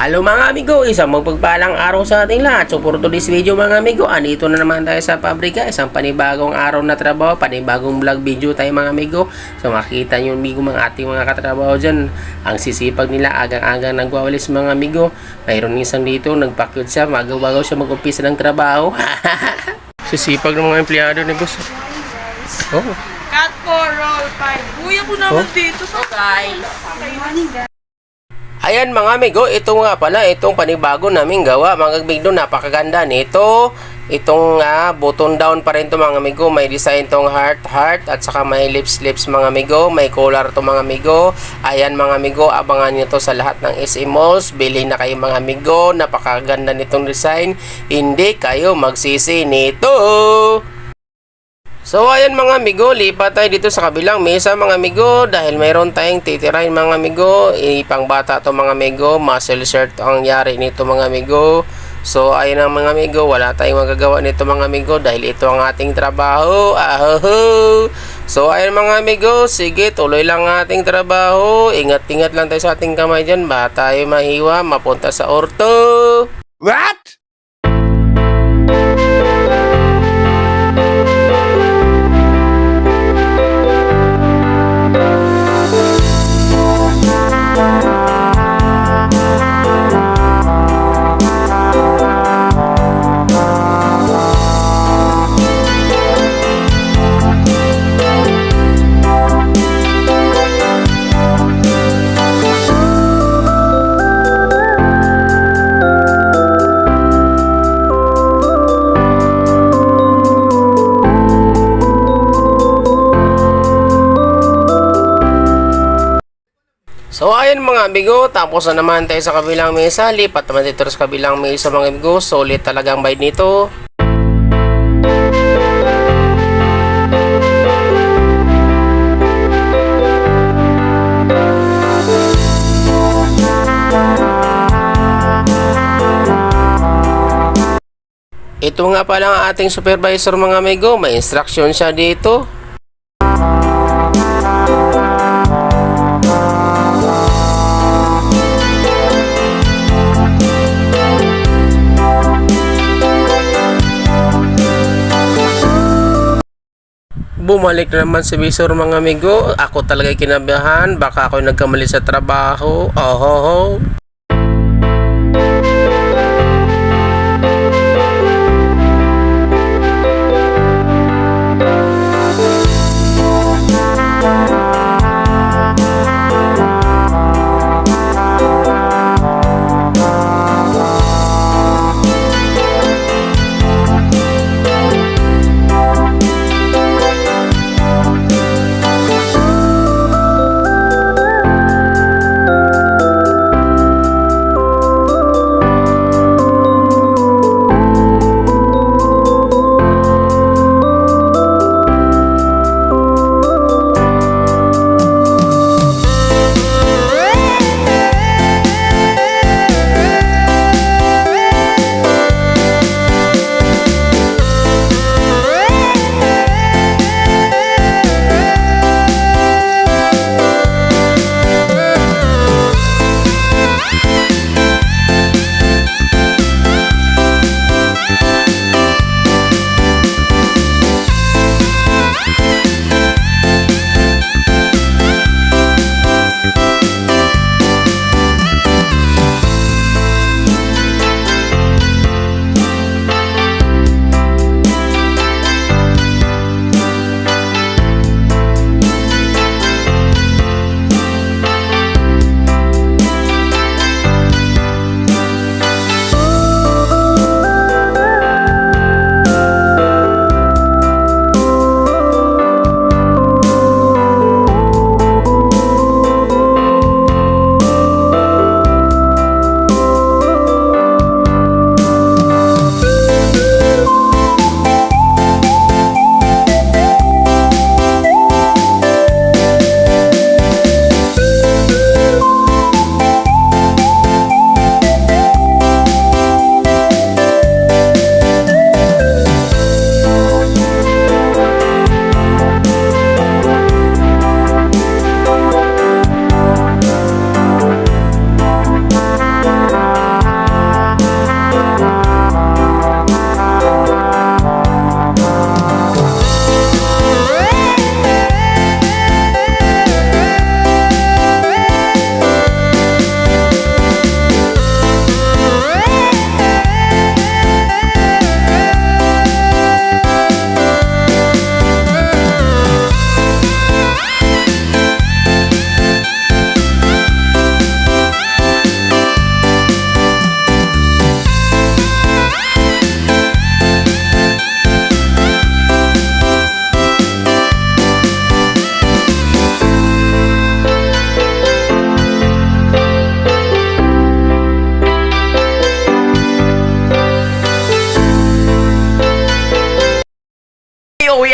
Hello mga amigo, isang magpagpalang araw sa ating lahat. So for today's video mga amigo, andito na naman tayo sa pabrika. Isang panibagong araw na trabaho, panibagong vlog video tayo mga amigo. So makikita nyo amigo mga ating mga katrabaho dyan. Ang sisipag nila, agang-agang nagwawalis mga amigo. Mayroon isang dito, nagpakyod siya, magaw-bagaw siya mag-umpisa ng trabaho. Sisipag ng mga empleyado ni boss. Oh. Cut for roll 5. Uy, ako naman dito sa guys. Ayan mga amigo, ito nga pala, itong panibago naming gawa. Mga amigo, napakaganda nito. Itong button down pa rin to mga amigo. May design tong heart at saka may lips mga amigo. May collar to mga amigo. Ayan mga amigo, abangan nyo to sa lahat ng SM Malls. Bili na kayo mga amigo. Napakaganda nitong design. Hindi kayo magsisi nito. So ayan mga amigo, lipat tayo dito sa kabilang mesa mga amigo dahil mayroon tayong titirahin mga amigo. Ipang bata to mga amigo, muscle shirt ang yari nito mga amigo. So ayan ang mga amigo, wala tayong magagawa nito mga amigo dahil ito ang ating trabaho. Ahoho! So ayan mga amigo, sige tuloy lang ang ating trabaho. Ingat-ingat lang tayo sa ating kamay dyan, baka tayo mahiwa, mapunta sa orto. What? So ayun mga amigo, tapos na naman tayo sa kabilang mesa. Lipat naman dito sa kabilang mesa mga amigo. Solid talagang bayad nito. Ito nga pala ang ating supervisor mga amigo. May instruction siya dito. Bumalik na naman si Visor mga amigo. Ako talaga kinabahan. Baka ako nagkamali sa trabaho. Ohoho.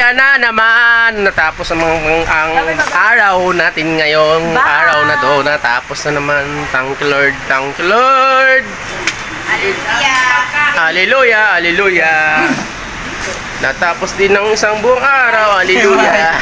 ayan na naman. Natapos ang araw natin ngayong Bye. araw na to. Natapos na naman. Thank you Lord. Thank you Lord. Hallelujah. Hallelujah. Natapos din ng isang buong araw. Hallelujah.